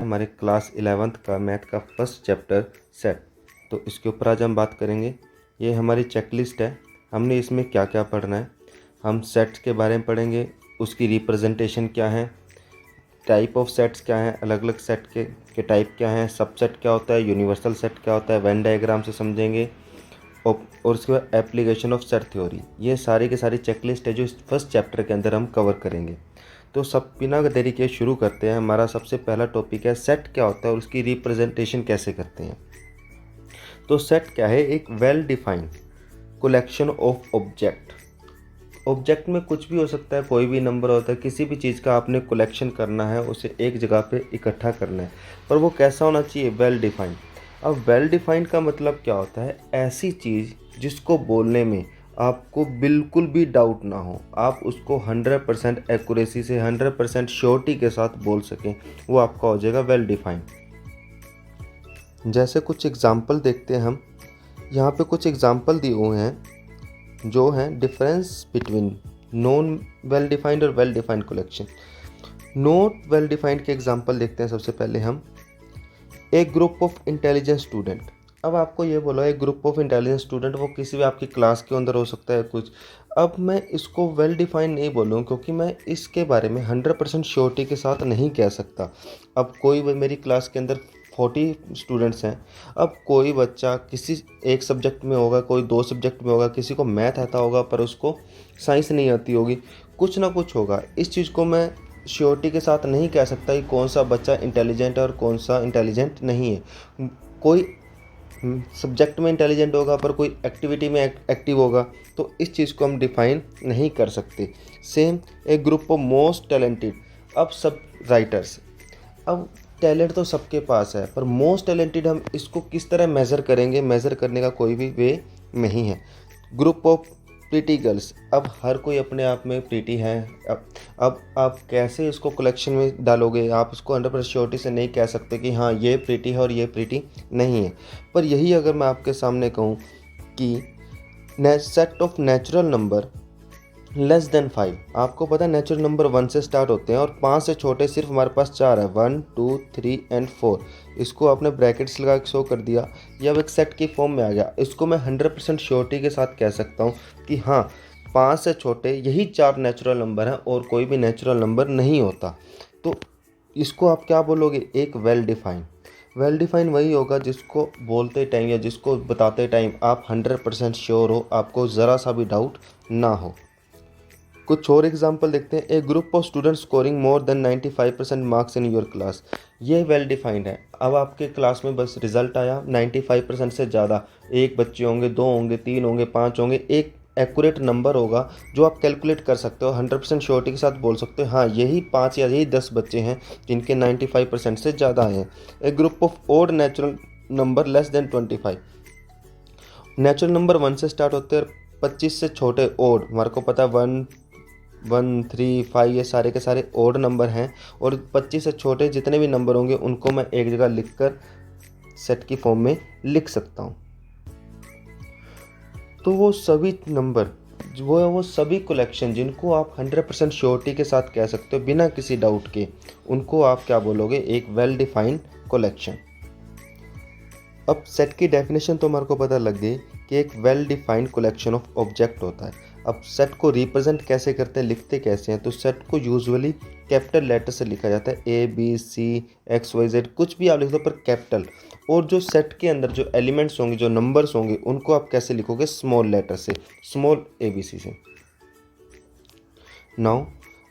हमारे class 11th का math का फर्स्ट चैप्टर सेट। तो इसके ऊपर आज हम बात करेंगे। ये हमारी चेकलिस्ट है, हमने इसमें क्या क्या पढ़ना है। हम सेट्स के बारे में पढ़ेंगे, उसकी रिप्रेजेंटेशन क्या है, टाइप ऑफ सेट्स क्या हैं, अलग अलग सेट के टाइप क्या हैं, सबसेट क्या होता है, यूनिवर्सल सेट क्या होता है, वेन डायग्राम से समझेंगे। और उसके बाद एप्लीकेशन ऑफ सेट थ्योरी। ये सारी की सारी चेकलिस्ट है जो इस फर्स्ट चैप्टर के अंदर हम कवर करेंगे। तो सब बिना देरी के शुरू करते हैं। हमारा सबसे पहला टॉपिक है सेट क्या होता है और उसकी रिप्रेजेंटेशन कैसे करते हैं। तो सेट क्या है? एक well defined collection of object. Object में कुछ भी हो सकता है, कोई भी नंबर होता है, किसी भी चीज़ का आपने कलेक्शन करना है, उसे एक जगह पे इकट्ठा करना है, पर वो कैसा होना चाहिए? Well defined. अब वेल डिफाइंड का मतलब क्या होता है? ऐसी चीज़ जिसको बोलने में आपको बिल्कुल भी डाउट ना हो, आप उसको 100% एक्यूरेसी से 100% श्योरिटी के साथ बोल सकें, वो आपका हो जाएगा वेल डिफाइंड। जैसे कुछ एग्जाम्पल देखते हैं हम। यहाँ पे कुछ एग्जाम्पल दिए हुए हैं जो हैं difference between non well defined और well defined collection. Not well defined के एग्जाम्पल देखते हैं। सबसे पहले हम एक ग्रुप ऑफ इंटेलिजेंट स्टूडेंट। अब आपको ये बोला एक ग्रुप ऑफ इंटेलिजेंट स्टूडेंट, वो किसी भी आपकी क्लास के अंदर हो सकता है कुछ। अब मैं इसको वेल डिफाइंड नहीं बोलूँ क्योंकि मैं इसके बारे में 100% श्योरिटी के साथ नहीं कह सकता। अब कोई मेरी क्लास के अंदर 40 स्टूडेंट्स हैं। अब कोई बच्चा किसी एक सब्जेक्ट में होगा, कोई 2 सब्जेक्ट में होगा, किसी को मैथ आता होगा पर उसको साइंस नहीं आती होगी, कुछ ना कुछ होगा। इस चीज़ को मैं श्योरिटी के साथ नहीं कह सकता कि कौन सा बच्चा इंटेलिजेंट है और कौन सा इंटेलिजेंट नहीं है। कोई सब्जेक्ट में इंटेलिजेंट होगा पर कोई एक्टिविटी में एक्टिव होगा, तो इस चीज़ को हम डिफाइन नहीं कर सकते। सेम एक ग्रुप ऑफ मोस्ट टैलेंटेड। अब सब राइटर्स, अब टैलेंट तो सबके पास है पर मोस्ट टैलेंटेड हम इसको किस तरह मेज़र करेंगे? मेज़र करने का कोई भी वे नहीं है। Group of pretty girls. अब हर कोई अपने आप में प्रीटी है। अब आप कैसे इसको कलेक्शन में डालोगे? आप उसको 100% श्योरिटी से नहीं कह सकते कि हाँ ये प्रीटी है और ये प्रीटी नहीं है। पर यही अगर मैं आपके सामने कहूँ कि set of natural number less then 5। आपको पता है नेचुरल नंबर 1 से स्टार्ट होते हैं और 5 से छोटे सिर्फ हमारे पास 4 है, 1 2 3 एंड 4। इसको आपने ब्रैकेट्स लगा के शो कर दिया, या एक सेट की फॉर्म में आ गया। इसको मैं 100% श्योरिटी के साथ कह सकता हूँ कि हाँ 5 से छोटे यही 4 नेचुरल नंबर हैं और कोई भी नेचुरल नंबर नहीं होता। तो इसको आप क्या बोलोगे? एक वेल डिफाइंड। वेल डिफाइन वही होगा जिसको बोलते टाइम या जिसको बताते टाइम आप 100% श्योर हो, आपको ज़रा सा भी डाउट ना हो। कुछ और एग्जाम्पल देखते हैं। A group of student scoring more than 95% marks in your class. ये वेल डिफाइंड है। अब आपके क्लास में बस रिजल्ट आया 95% से ज़्यादा, एक बच्चे होंगे, 2 होंगे, 3 होंगे, 5 होंगे, एक एक्यूरेट नंबर होगा जो आप कैलकुलेट कर सकते हो, 100% श्योरिटी के साथ बोल सकते हो हाँ यही 5 या यही 10 बच्चे हैं जिनके 95% से ज़्यादा आए हैं। A group of odd natural number less than 25। Natural number 1 से स्टार्ट होते हैं, 25 से छोटे ओड, हमारे को पता है 1 1 3 5 ये सारे के सारे ओड नंबर हैं। और 25 से छोटे जितने भी नंबर होंगे उनको मैं एक जगह लिखकर सेट की फॉर्म में लिख सकता हूँ। तो वो सभी नंबर वो सभी कलेक्शन जिनको आप 100% श्योरिटी के साथ कह सकते हो बिना किसी डाउट के, उनको आप क्या बोलोगे? एक वेल डिफाइंड कलेक्शन। अब सेट की डेफिनेशन तो हमारे को पता लग गई कि एक well defined collection of object होता है। अब सेट को रिप्रेजेंट कैसे करते हैं, लिखते कैसे हैं? तो सेट को यूजुअली कैपिटल लेटर से लिखा जाता है, A B C X Y Z, कुछ भी आप लिख दो पर कैपिटल। और जो सेट के अंदर जो एलिमेंट्स होंगे, जो नंबर्स होंगे, उनको आप कैसे लिखोगे? स्मॉल लेटर से, स्मॉल ए बी सी से। नाउ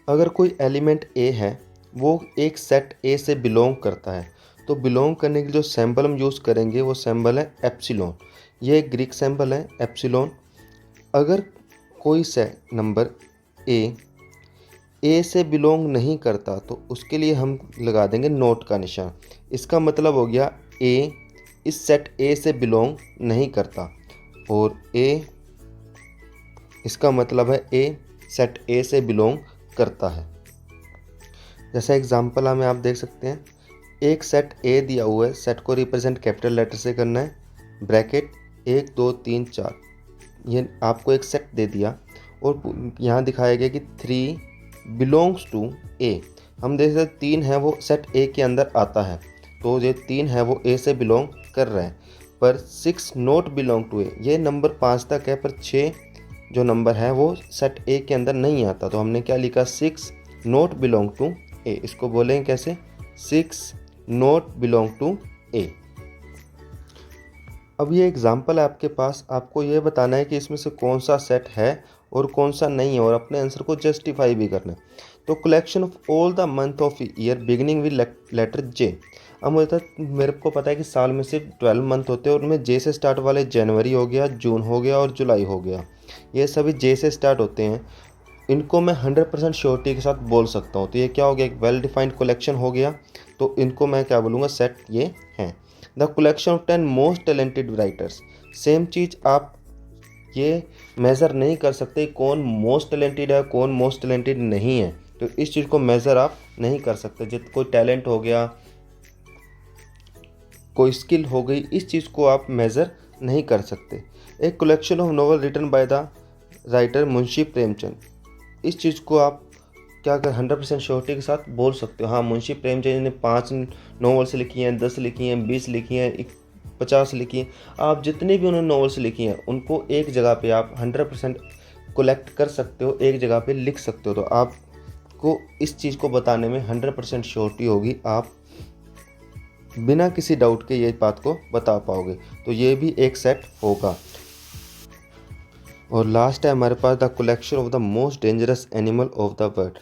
अगर कोई एलिमेंट ए है, वो एक सेट ए से बिलोंग करता है, तो बिलोंग करने के लिए जो सिंबल हम यूज़ करेंगे वो सिंबल है एप्सिलॉन। ये एक ग्रीक सिंबल है एप्सिलॉन। अगर कोई से नंबर ए से बिलोंग नहीं करता तो उसके लिए हम लगा देंगे नोट का निशान। इसका मतलब हो गया ए इस सेट ए से बिलोंग नहीं करता, और ए इसका मतलब है ए सेट ए से बिलोंग करता है। जैसा एग्जांपल हमें आप देख सकते हैं, एक सेट ए दिया हुआ है, सेट को रिप्रेजेंट कैपिटल लेटर से करना है, ब्रैकेट 1 2 3 4। ये आपको एक सेट दे दिया और यहाँ दिखाया गया कि 3 बिलोंग्स टू ए। हम देख सकते 3 है वो सेट ए के अंदर आता है, तो ये 3 है वो ए से बिलोंग कर रहा है, पर 6 नॉट बिलोंग टू ए, ये नंबर 5 तक है पर 6 जो नंबर है वो सेट ए के अंदर नहीं आता। तो हमने क्या लिखा, 6 नॉट बिलोंग टू ए। इसको बोलेंगे कैसे, 6 नॉट बिलोंग टू ए। अब ये एग्जाम्पल है आपके पास, आपको ये बताना है कि इसमें से कौन सा सेट है और कौन सा नहीं है, और अपने आंसर को जस्टिफाई भी करना है। तो collection of all the month of year beginning with letter J. अब मेरे को पता है कि साल में सिर्फ 12 मंथ होते हैं, और उनमें जे से स्टार्ट वाले जनवरी हो गया, जून हो गया और जुलाई हो गया, ये सभी जे से स्टार्ट होते हैं। इनको मैं 100% श्योरिटी के साथ बोल सकता हूँ। तो ये क्या हो गया, एक वेल डिफाइंड कलेक्शन हो गया। तो इनको मैं क्या बोलूँगा, सेट ये हैं। The collection of 10 most talented writers. Same चीज़ आप ये मेज़र नहीं कर सकते कौन मोस्ट टैलेंटेड है कौन मोस्ट टैलेंटेड नहीं है, तो इस चीज़ को मेज़र आप नहीं कर सकते। जित कोई टैलेंट हो गया, कोई स्किल हो गई, इस चीज़ को आप मेज़र नहीं कर सकते। एक collection of novel written by the writer Munshi Premchand, इस चीज़ को आप क्या कर 100% श्योरिटी के साथ बोल सकते हो। हाँ, मुंशी प्रेमचंद ने 5 नॉवेल्स लिखी हैं, 10 लिखी हैं, 20 लिखी हैं, 50 लिखी हैं। आप जितने भी उन्होंने नॉवेल्स लिखी हैं उनको एक जगह पे आप 100% कलेक्ट कर सकते हो, एक जगह पे लिख सकते हो। तो आपको इस चीज़ को बताने में 100% श्योरिटी होगी, आप बिना किसी डाउट के ये बात को बता पाओगे। तो ये भी एक सेट होगा। और लास्ट है हमारे पास the collection of the most dangerous animal of the world.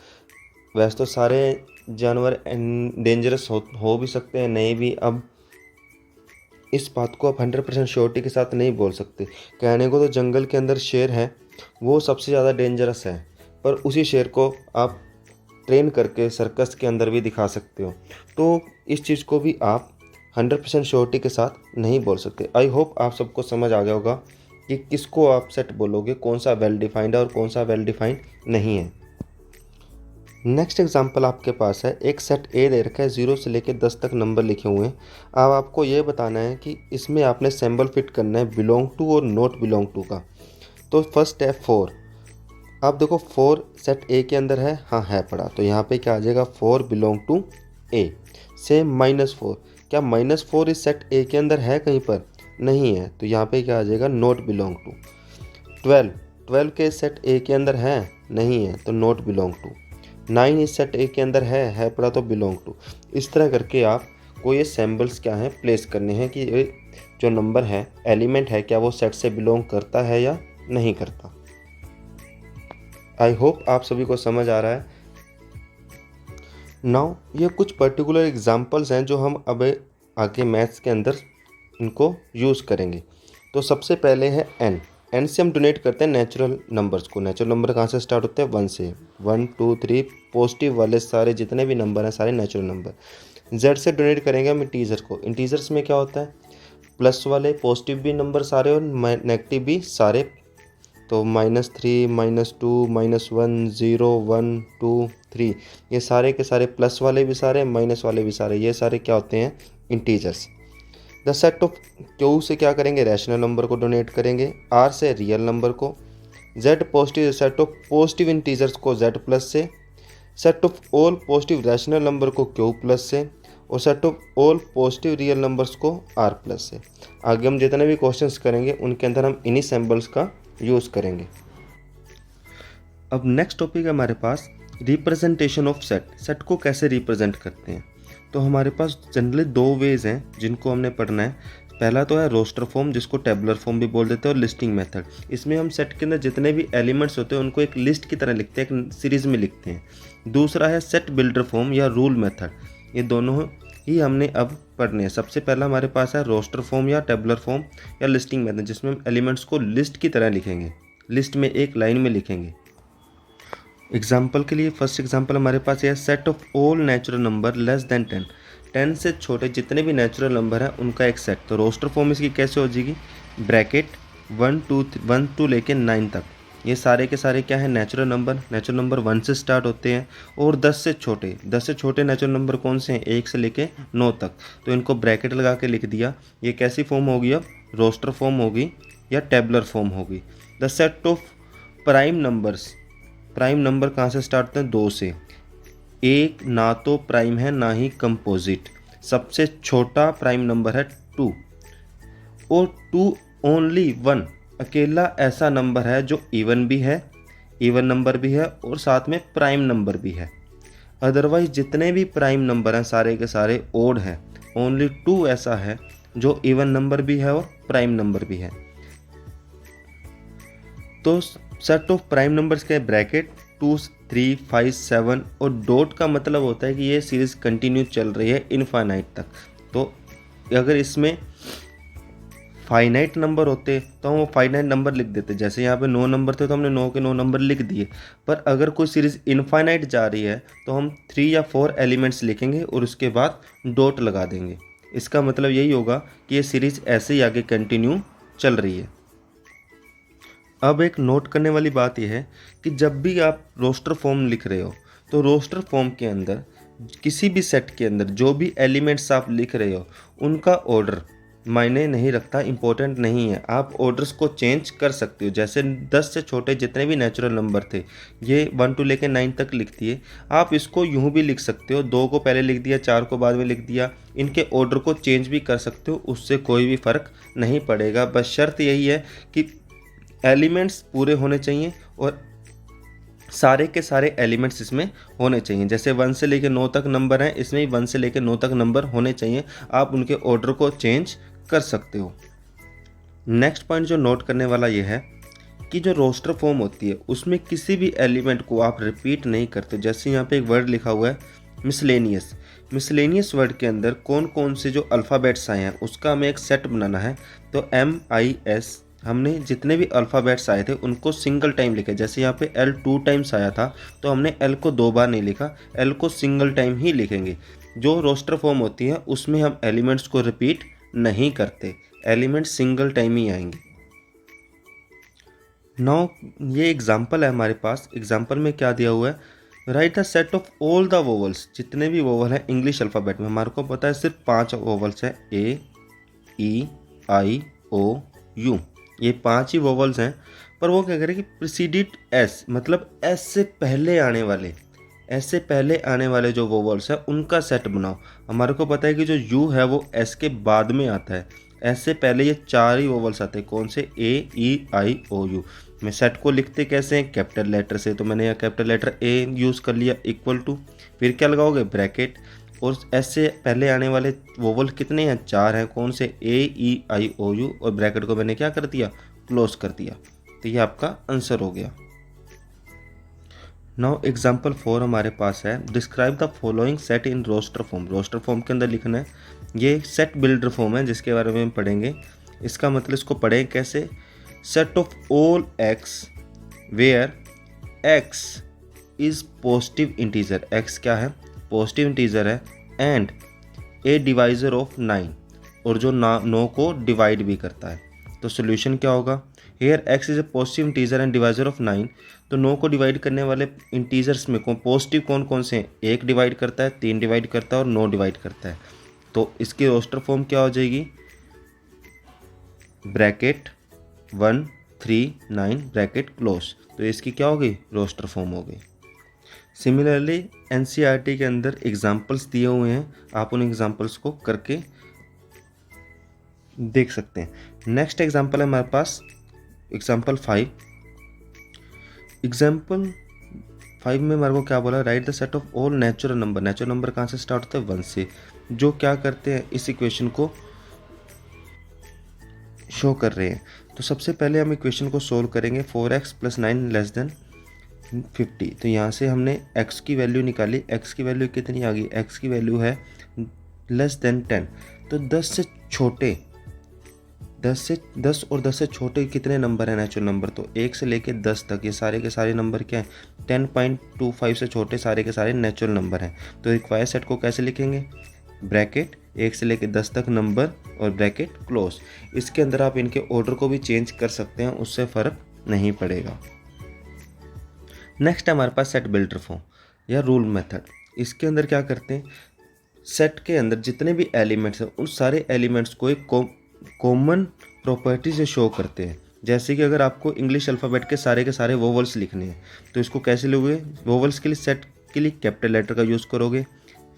वैसे तो सारे जानवर डेंजरस हो भी सकते हैं, नहीं भी। अब इस बात को आप 100% श्योरिटी के साथ नहीं बोल सकते। कहने को तो जंगल के अंदर शेर है, वो सबसे ज़्यादा डेंजरस है, पर उसी शेर को आप ट्रेन करके सर्कस के अंदर भी दिखा सकते हो। तो इस चीज़ को भी आप 100% श्योरिटी के साथ नहीं बोल सकते। आई होप आप सबको समझ आ गया होगा कि किसको आप सेट बोलोगे, कौन सा वेल डिफाइंड है और कौन सा वेल डिफाइंड नहीं है। नेक्स्ट एग्जांपल आपके पास है, एक सेट ए दे रखा है, 0 से लेकर 10 तक नंबर लिखे हुए हैं। अब आपको ये बताना है कि इसमें आपने सिंबल फिट करना है बिलोंग टू और नॉट बिलोंग टू का। तो फर्स्ट है 4। आप देखो 4 सेट ए के अंदर है, हाँ है पड़ा, तो यहाँ पे क्या आ जाएगा, 4 बिलोंग टू ए। सेम -4, क्या -4 इस सेट ए के अंदर है कहीं पर, नहीं है, तो यहाँ पे क्या आ जाएगा, नॉट बिलोंग टू। 12 के सेट ए के अंदर है, नहीं है, तो नॉट बिलोंग टू। 9 इस सेट ए के अंदर है पड़ा, तो बिलोंग टू। इस तरह करके आपको ये सिंबल्स क्या हैं प्लेस करने हैं कि ये जो नंबर है, एलिमेंट है, क्या वो सेट से बिलोंग करता है या नहीं करता। आई होप आप सभी को समझ आ रहा है। नाउ ये कुछ पर्टिकुलर एग्जांपल्स हैं जो हम अब आगे मैथ्स के अंदर इनको यूज़ करेंगे। तो सबसे पहले है एन से हम डोनेट करते हैं नेचुरल नंबर्स को। नेचुरल नंबर कहाँ से स्टार्ट होते हैं, 1 से। 1 2 3 पॉजिटिव वाले सारे जितने भी नंबर हैं सारे नेचुरल नंबर। जेड से डोनेट करेंगे हम इंटीजर को। इंटीजर्स में क्या होता है, प्लस वाले पॉजिटिव भी नंबर सारे और नेगेटिव भी सारे। तो -3 -2 -1 0 1 2 3, ये सारे के सारे प्लस वाले भी सारे, माइनस वाले भी सारे, ये सारे क्या होते हैं, integers. The set of Q से क्या करेंगे, रैशनल नंबर को डोनेट करेंगे। आर से रियल नंबर को। Z positive set of positive integers को जेड प्लस से। Set of all positive rational number को क्यू प्लस से। और set of all positive real numbers को आर प्लस से। आगे हम जितने भी क्वेश्चंस करेंगे उनके अंदर हम इन्हीं सिंबल्स का यूज़ करेंगे। अब नेक्स्ट टॉपिक है हमारे पास रिप्रेजेंटेशन ऑफ सेट। सेट को कैसे रिप्रेजेंट करते हैं। तो हमारे पास जनरली 2 वेज हैं जिनको हमने पढ़ना है। पहला तो है रोस्टर फॉर्म, जिसको टेबुलर फॉर्म भी बोल देते हैं, और लिस्टिंग मेथड। इसमें हम सेट के अंदर जितने भी एलिमेंट्स होते हैं उनको एक लिस्ट की तरह लिखते हैं, एक सीरीज़ में लिखते हैं। दूसरा है सेट बिल्डर फॉर्म या रूल मेथड। ये दोनों ही हमने अब पढ़ने हैं। सबसे पहला हमारे पास है रोस्टर फॉर्म या टेबुलर फॉर्म या लिस्टिंग मेथड, जिसमें हम एलिमेंट्स को लिस्ट की तरह लिखेंगे, लिस्ट में एक लाइन में लिखेंगे। एग्जाम्पल के लिए फर्स्ट एग्जाम्पल हमारे पास है set of all natural number less than 10। 10 से छोटे जितने भी नेचुरल नंबर हैं उनका एक सेट। तो रोस्टर फॉर्म इसकी कैसे हो जाएगी, ब्रैकेट 1 2 लेके 9 तक, ये सारे के सारे क्या है, नेचुरल नंबर। नेचुरल नंबर 1 से स्टार्ट होते हैं। और 10 से छोटे नेचुरल नंबर कौन से हैं, 1 से लेके 9 तक। तो इनको ब्रैकेट लगा के लिख दिया। ये कैसी फॉर्म होगी, अब रोस्टर फॉर्म होगी या टेबुलर फॉर्म होगी। The set of prime numbers, prime number कहाँ से स्टार्ट होते हैं, 2 से। एक ना तो प्राइम है ना ही कंपोजिट। सबसे छोटा प्राइम नंबर है 2 और 2 ओनली 1 अकेला ऐसा नंबर है जो इवन भी है, इवन नंबर भी है और साथ में प्राइम नंबर भी है। अदरवाइज जितने भी प्राइम नंबर हैं सारे के सारे ओड हैं। ओनली 2 ऐसा है जो इवन नंबर भी है और प्राइम नंबर भी है। तो सेट ऑफ प्राइम नंबर्स के ब्रैकेट 2, 3, 5, 7 और डॉट का मतलब होता है कि ये सीरीज कंटिन्यू चल रही है इनफाइनाइट तक। तो अगर इसमें फाइनाइट नंबर होते तो हम वो फाइनाइट नंबर लिख देते, जैसे यहाँ पे 9 नंबर थे तो हमने 9 के 9 नंबर लिख दिए। पर अगर कोई सीरीज़ इनफाइनाइट जा रही है तो हम 3 या 4 एलिमेंट्स लिखेंगे और उसके बाद डॉट लगा देंगे। इसका मतलब यही होगा कि ये सीरीज़ ऐसे ही आगे कंटिन्यू चल रही है। अब एक नोट करने वाली बात यह है कि जब भी आप रोस्टर फॉर्म लिख रहे हो तो रोस्टर फॉर्म के अंदर किसी भी सेट के अंदर जो भी एलिमेंट्स आप लिख रहे हो उनका ऑर्डर मायने नहीं रखता, इम्पोर्टेंट नहीं है। आप ऑर्डर्स को चेंज कर सकते हो। जैसे 10 से छोटे जितने भी नेचुरल नंबर थे ये 1 to लेके 9 तक लिख दिए, आप इसको यूँ भी लिख सकते हो, 2 को पहले लिख दिया, 4 को बाद में लिख दिया। इनके ऑर्डर को चेंज भी कर सकते हो, उससे कोई भी फ़र्क नहीं पड़ेगा। बस शर्त यही है कि एलिमेंट्स पूरे होने चाहिए और सारे के सारे एलिमेंट्स इसमें होने चाहिए। जैसे 1 से लेकर 9 तक नंबर हैं, इसमें भी 1 से लेकर 9 तक नंबर होने चाहिए। आप उनके ऑर्डर को चेंज कर सकते हो। नेक्स्ट पॉइंट जो नोट करने वाला ये है कि जो रोस्टर फॉर्म होती है उसमें किसी भी एलिमेंट को आप रिपीट नहीं करते। जैसे यहाँ पे एक वर्ड लिखा हुआ है मिसलेनियस। मिसलेनियस वर्ड के अंदर कौन कौन से जो अल्फ़ाबेट्स आए हैं उसका हमें एक सेट बनाना है। तो MIS हमने जितने भी अल्फ़ाबेट्स आए थे उनको सिंगल टाइम लिखा। जैसे यहाँ पे L 2 टाइम्स आया था तो हमने L को 2 बार नहीं लिखा, L को सिंगल टाइम ही लिखेंगे। जो रोस्टर फॉर्म होती है उसमें हम एलिमेंट्स को रिपीट नहीं करते, एलिमेंट्स सिंगल टाइम ही आएंगे। नाउ ये एग्जाम्पल है हमारे पास। एग्जाम्पल में क्या दिया हुआ है, right the set of all the vowels. जितने भी वोवल हैं इंग्लिश अल्फ़ाबेट में हमारे को पता है सिर्फ 5 वोवल्स है, A, E, I, O, U। ये 5 ही वोवल्स हैं। पर वो क्या करें कि प्रीसीडेड S मतलब S से पहले आने वाले, S से पहले आने वाले जो वोवल्स हैं उनका सेट बनाओ। हमारे को पता है कि जो U है वो S के बाद में आता है, S से पहले ये 4 ही वोवल्स आते हैं। कौन से? A, E, I, O, U। मैं सेट को लिखते कैसे हैं? कैपिटल लेटर से। तो मैंने यहाँ कैपिटल लेटर A यूज़ कर लिया, इक्वल टू, फिर क्या लगाओगे? ब्रैकेट। और S से पहले आने वाले वोवल कितने हैं? 4 हैं। कौन से? A, E, I, O, U। और ब्रैकेट को मैंने क्या कर दिया? क्लोज कर दिया। तो ये आपका आंसर हो गया। नाउ एग्जाम्पल 4 हमारे पास है, describe the following set in roster form. Roster form के अंदर लिखना है, ये सेट बिल्डर फॉर्म है जिसके बारे में हम पढ़ेंगे। इसका मतलब इसको पढ़ें कैसे? Set of all x where X is positive integer. X क्या है? पॉजिटिव इंटीजर है। एंड ए डिवाइजर ऑफ 9, और जो 9 को डिवाइड भी करता है। तो सोल्यूशन क्या होगा? Here X is a positive integer and divisor of 9। तो 9 को डिवाइड करने वाले इंटीजर्स में पॉजिटिव कौन कौन से हैं? 1 डिवाइड करता है, 3 डिवाइड करता है और 9 डिवाइड करता है। तो इसकी रोस्टर फॉर्म क्या हो जाएगी? Bracket 1, 3, 9 bracket close. तो इसकी क्या होगी? रोस्टर फॉर्म हो गई। सिमिलरली NCERT के अंदर एग्जाम्पल्स दिए हुए हैं, आप उन एग्जाम्पल्स को करके देख सकते हैं। नेक्स्ट एग्जाम्पल है हमारे पास एग्जाम्पल 5। एग्जाम्पल 5 में हमारे को क्या बोला? Right the set of all natural number. Natural number कहाँ से स्टार्ट होता है? 1 से। जो क्या करते हैं? इस इक्वेशन को शो कर रहे हैं। तो सबसे पहले हम इक्वेशन को सोल्व करेंगे। 4x + 9 < 50। तो यहाँ से हमने x की वैल्यू निकाली। x की वैल्यू कितनी आ गई? x की वैल्यू है <10। तो 10 से छोटे, 10 और 10 से छोटे कितने नंबर हैं नेचुरल नंबर? तो 1 से लेके 10 तक ये सारे के सारे नंबर क्या हैं? 10.25 से छोटे सारे के सारे नेचुरल नंबर हैं। तो रिक्वायर सेट को कैसे लिखेंगे? ब्रैकेट 1 से लेके 10 तक नंबर और ब्रैकेट क्लोज। इसके अंदर आप इनके ऑर्डर को भी चेंज कर सकते हैं, उससे फ़र्क नहीं पड़ेगा। नेक्स्ट है हमारे पास सेट बिल्डर फॉर्म या रूल मेथड। इसके अंदर क्या करते हैं? सेट के अंदर जितने भी एलिमेंट्स हैं उन सारे एलिमेंट्स को एक कॉमन प्रॉपर्टी से शो करते हैं। जैसे कि अगर आपको इंग्लिश अल्फ़ाबेट के सारे वोवल्स लिखने हैं तो इसको कैसे लोगे? वोवल्स के लिए सेट उसके लिए कैपिटल लेटर का यूज़ करोगे,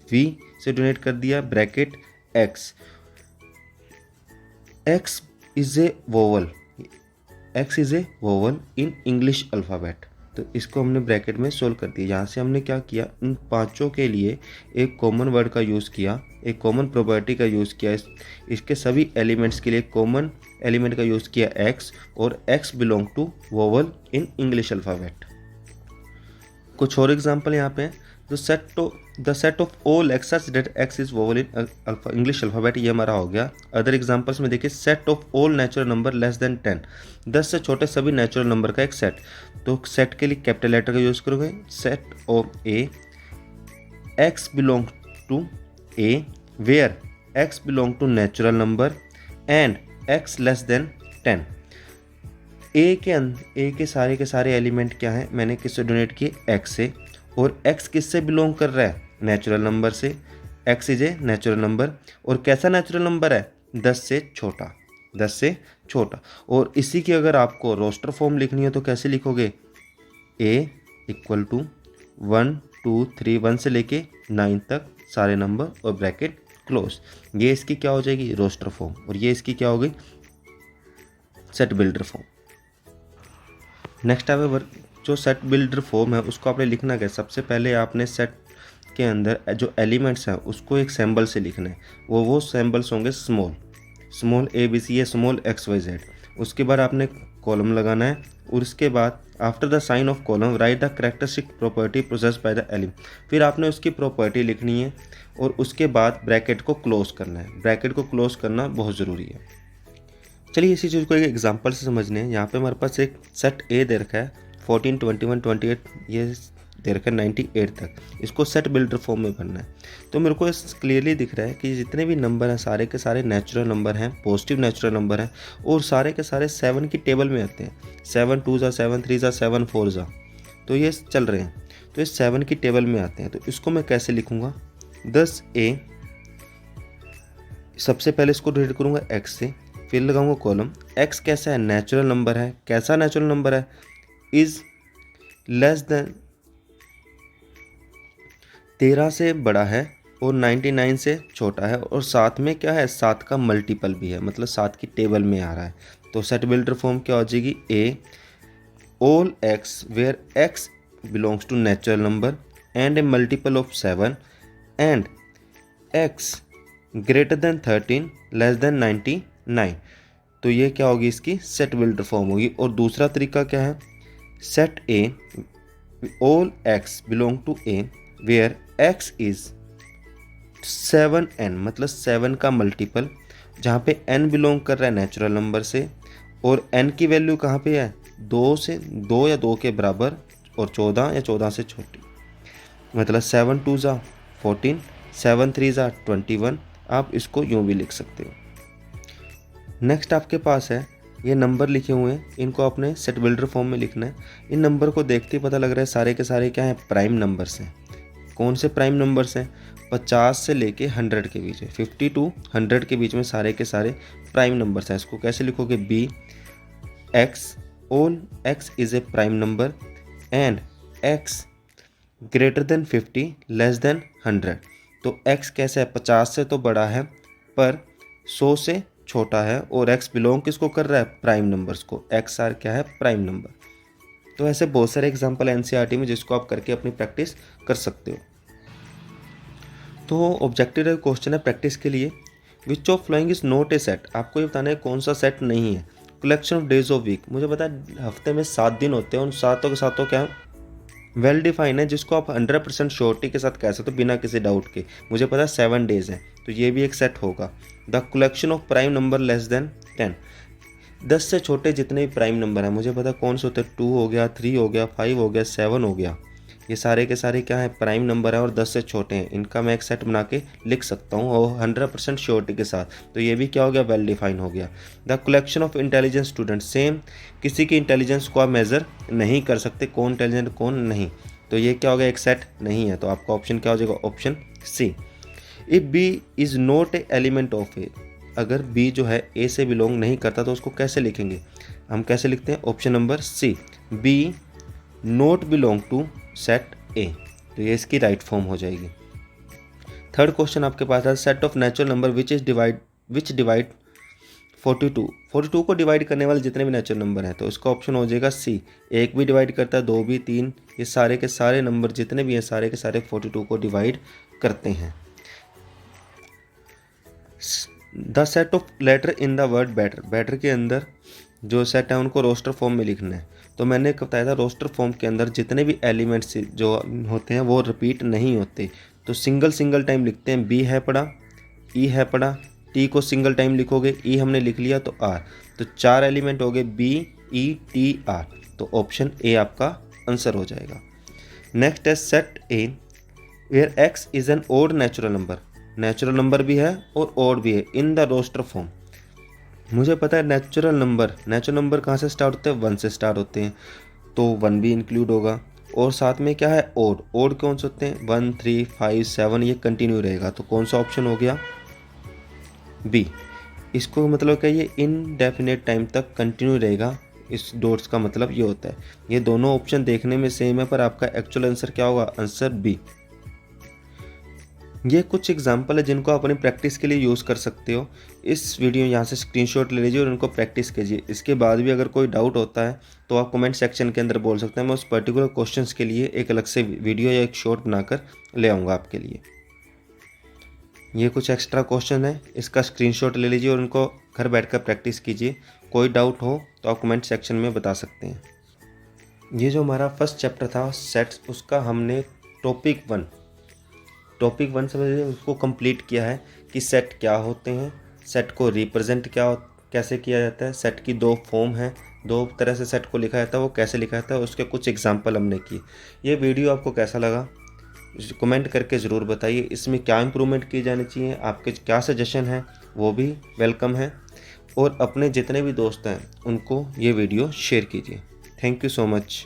V से डोनेट कर दिया, bracket X। X is a vowel, X is a vowel in English alphabet. तो इसको हमने ब्रैकेट में सोल्व कर दिया। यहाँ से हमने क्या किया, इन पांचों के लिए एक कॉमन वर्ड का यूज़ किया, एक कॉमन प्रॉपर्टी का यूज़ किया। इसके सभी एलिमेंट्स के लिए कॉमन एलिमेंट का यूज़ किया X, और X belong to vowel in English alphabet. कुछ और एग्जाम्पल यहाँ पे हैं। The set of all X such that X is vowel in English alphabet, ये हमारा हो गया। अदर एग्जाम्पल्स में देखिए, set of all natural number less than 10, 10 से छोटे सभी नेचुरल नंबर का एक सेट। तो सेट के लिए कैपिटल लेटर का यूज़ करोगे, set of A, X belong to A where X belong to natural number and X less than 10। A के सारे के सारे एलिमेंट क्या हैं, मैंने किससे डोनेट किए, एक्स से, और एक्स किससे बिलोंग कर रहा है, नेचुरल नंबर से। X is a natural number, और कैसा नेचुरल नंबर है, 10 से छोटा, 10 से छोटा। और इसी की अगर आपको रोस्टर फॉर्म लिखनी है तो कैसे लिखोगे, ए इक्वल टू 1 2 3 1 से लेके 9 तक सारे नंबर और ब्रैकेट क्लोज। ये इसकी क्या हो जाएगी, रोस्टर फॉर्म, और ये इसकी क्या हो गई, सेट बिल्डर फॉर्म। नेक्स्ट है जो सेट बिल्डर फॉर्म है उसको आपने लिखना क्या, सबसे पहले आपने सेट के अंदर जो एलिमेंट्स हैं उसको एक सिंबल से लिखना है। वो सिंबल्स होंगे स्मॉल ए बी सी या स्मॉल एक्स वाई जेड। उसके बाद आपने कॉलम लगाना है, और उसके बाद after the sign of column right the characteristic property process by the element. फिर आपने उसकी प्रॉपर्टी लिखनी है, और उसके बाद ब्रैकेट को क्लोज करना है। ब्रैकेट को क्लोज करना बहुत ज़रूरी है। चलिए इसी चीज़ को एक एग्जांपल से समझने हैं। यहाँ पे हमारे पास एक सेट ए दे रखा है 14 21 28, ये दे रखा है 98 तक। इसको सेट बिल्डर फॉर्म में भरना है। तो मेरे को क्लियरली दिख रहा है कि जितने भी नंबर हैं सारे के सारे नेचुरल नंबर हैं, पॉजिटिव नेचुरल नंबर हैं, और सारे के सारे 7 की टेबल में आते हैं। 7 2 ज़ा 7 3 ज़ा 7 4 ज़ा, तो ये चल रहे हैं, तो ये 7 की टेबल में आते हैं। तो इसको मैं कैसे लिखूँगा, 10 ए, सबसे पहले इसको डिवाइड करूँगा एक्स से, फिर लगाऊंगा कॉलम। एक्स कैसा है, नेचुरल नंबर है। कैसा नेचुरल नंबर है, इज लेस देन 13 से बड़ा है और 99 से छोटा है, और साथ में क्या है, 7 का मल्टीपल भी है, मतलब 7 की टेबल में आ रहा है। तो सेट बिल्डर फॉर्म क्या हो जाएगी, A all x where x belongs to natural number and a multiple of 7 and x greater than 13 less than 99। तो ये क्या होगी, इसकी सेट बिल्डर फॉर्म होगी। और दूसरा तरीका क्या है, set A all X belong to A where X is 7n, मतलब 7 का मल्टीपल, जहाँ पे n बिलोंग कर रहा है नेचुरल नंबर से, और n की वैल्यू कहाँ पे है, 2 या 2 के बराबर, और 14 या 14 से छोटी, मतलब 7 2 ज़ा 14, 7 3 ज़ा 21। आप इसको यूँ भी लिख सकते हो। नेक्स्ट आपके पास है ये नंबर लिखे हुए हैं, इनको अपने सेट बिल्डर फॉर्म में लिखना है। इन नंबर को देखते ही पता लग रहा है सारे के सारे क्या हैं, प्राइम नंबर्स हैं। कौन से प्राइम नंबर्स हैं, 50 से लेके 100 के बीच में, 50 टू 100 के बीच में सारे के सारे प्राइम नंबर्स हैं। इसको कैसे लिखोगे, B X all X is a prime number and x greater than 50 less than 100। तो x कैसा है, 50 से तो बड़ा है पर 100 से छोटा है, और x बिलोंग किसको कर रहा है, प्राइम नंबर्स को। x आर क्या है, प्राइम नंबर। तो ऐसे बहुत सारे एग्जांपल एनसीईआरटी में जिसको आप करके अपनी प्रैक्टिस कर सकते हो। तो ऑब्जेक्टिव क्वेश्चन है प्रैक्टिस के लिए, which of following is not a set. आपको ये बताना है कौन सा सेट नहीं है। Collection of days of week, मुझे पता है हफ्ते में 7 दिन होते हैं, उन 7 के साथों क्या वेल डिफाइन है, जिसको आप 100% श्योरिटी के साथ कह सकते हो बिना किसी डाउट के। मुझे पता है 7 डेज हैं, तो ये भी एक सेट होगा। The collection of prime number less than 10, 10 से छोटे जितने भी प्राइम नंबर हैं, मुझे पता कौन से होते हैं, 2 हो गया, 3 हो गया, 5 हो गया, 7 हो गया। ये सारे के सारे क्या है, प्राइम नंबर है और 10 से छोटे हैं। इनका मैं एक सेट बना के लिख सकता हूँ और 100% श्योरिटी के साथ। तो ये भी क्या हो गया, वेल डिफाइन हो गया। The collection of intelligent student, same, किसी की इंटेलिजेंस को आप मेज़र नहीं कर सकते, कौन इंटेलिजेंट कौन नहीं। तो ये क्या हो गया, एक सेट नहीं है। तो आपका ऑप्शन क्या हो जाएगा, option C. If B is not a element of A, अगर बी जो है ए से बिलोंग नहीं करता तो उसको कैसे लिखेंगे, हम कैसे लिखते हैं, option number C, B not belong to set A. तो ये इसकी राइट फॉर्म हो जाएगी। थर्ड क्वेश्चन आपके पास है set of natural number which divide 42 को डिवाइड करने वाले जितने भी नेचुरल नंबर हैं, तो इसका ऑप्शन हो जाएगा सी। 1 भी डिवाइड करता है, 2 भी, 3, ये सारे के सारे नंबर जितने भी हैं सारे के सारे 42 को डिवाइड करते हैं। The set of letter in the word better, better के अंदर जो सेट है उनको रोस्टर फॉर्म में लिखना है। तो मैंने बताया था रोस्टर फॉर्म के अंदर जितने भी एलिमेंट्स जो होते हैं वो रिपीट नहीं होते, तो सिंगल टाइम लिखते हैं। बी है पढ़ा, ई है पढ़ा, टी को सिंगल टाइम लिखोगे, ई हमने लिख लिया तो आर, तो 4 एलिमेंट हो गए बी ई टी आर, तो ऑप्शन ए आपका आंसर हो जाएगा। नेक्स्ट है set A where X is an odd natural number, natural number भी है और ओड भी है इन द रोस्टर फॉर्म। मुझे पता है नेचुरल नंबर कहाँ से स्टार्ट होते हैं, 1 से स्टार्ट होते हैं, तो 1 भी इंक्लूड होगा। और साथ में क्या है ओड कौन से होते हैं, 1 3 5 7, ये कंटिन्यू रहेगा, तो कौन सा ऑप्शन हो गया, बी। इसको मतलब क्या, ये इनडेफिनेट टाइम तक कंटिन्यू रहेगा, इस डॉट्स का मतलब ये होता है। ये दोनों ऑप्शन देखने में सेम है पर आपका एक्चुअल आंसर क्या होगा, आंसर बी। ये कुछ एग्जाम्पल है जिनको आप अपनी प्रैक्टिस के लिए यूज़ कर सकते हो। इस वीडियो यहाँ से स्क्रीनशॉट ले लीजिए और उनको प्रैक्टिस कीजिए। इसके बाद भी अगर कोई डाउट होता है तो आप कमेंट सेक्शन के अंदर बोल सकते हैं, मैं उस पर्टिकुलर क्वेश्चंस के लिए एक अलग से वीडियो या एक शॉर्ट बनाकर ले आऊँगा आपके लिए। ये कुछ एक्स्ट्रा क्वेश्चन है, इसका स्क्रीनशॉट ले लीजिए और उनको घर बैठकर प्रैक्टिस कीजिए। कोई डाउट हो तो आप कमेंट सेक्शन में बता सकते हैं। ये जो हमारा फर्स्ट चैप्टर था सेट्स, उसका हमने टॉपिक वन से उसको कंप्लीट किया है कि सेट क्या होते हैं, सेट को रिप्रेजेंट कैसे किया जाता है, सेट की 2 फॉर्म है, 2 तरह से सेट को लिखा जाता है, वो कैसे लिखा जाता है, उसके कुछ एग्जाम्पल हमने किए। ये वीडियो आपको कैसा लगा कमेंट करके ज़रूर बताइए। इसमें क्या इंप्रूवमेंट की जानी चाहिए, आपके क्या सजेशन है वो भी वेलकम है, और अपने जितने भी दोस्त हैं उनको ये वीडियो शेयर कीजिए। Thank you so much.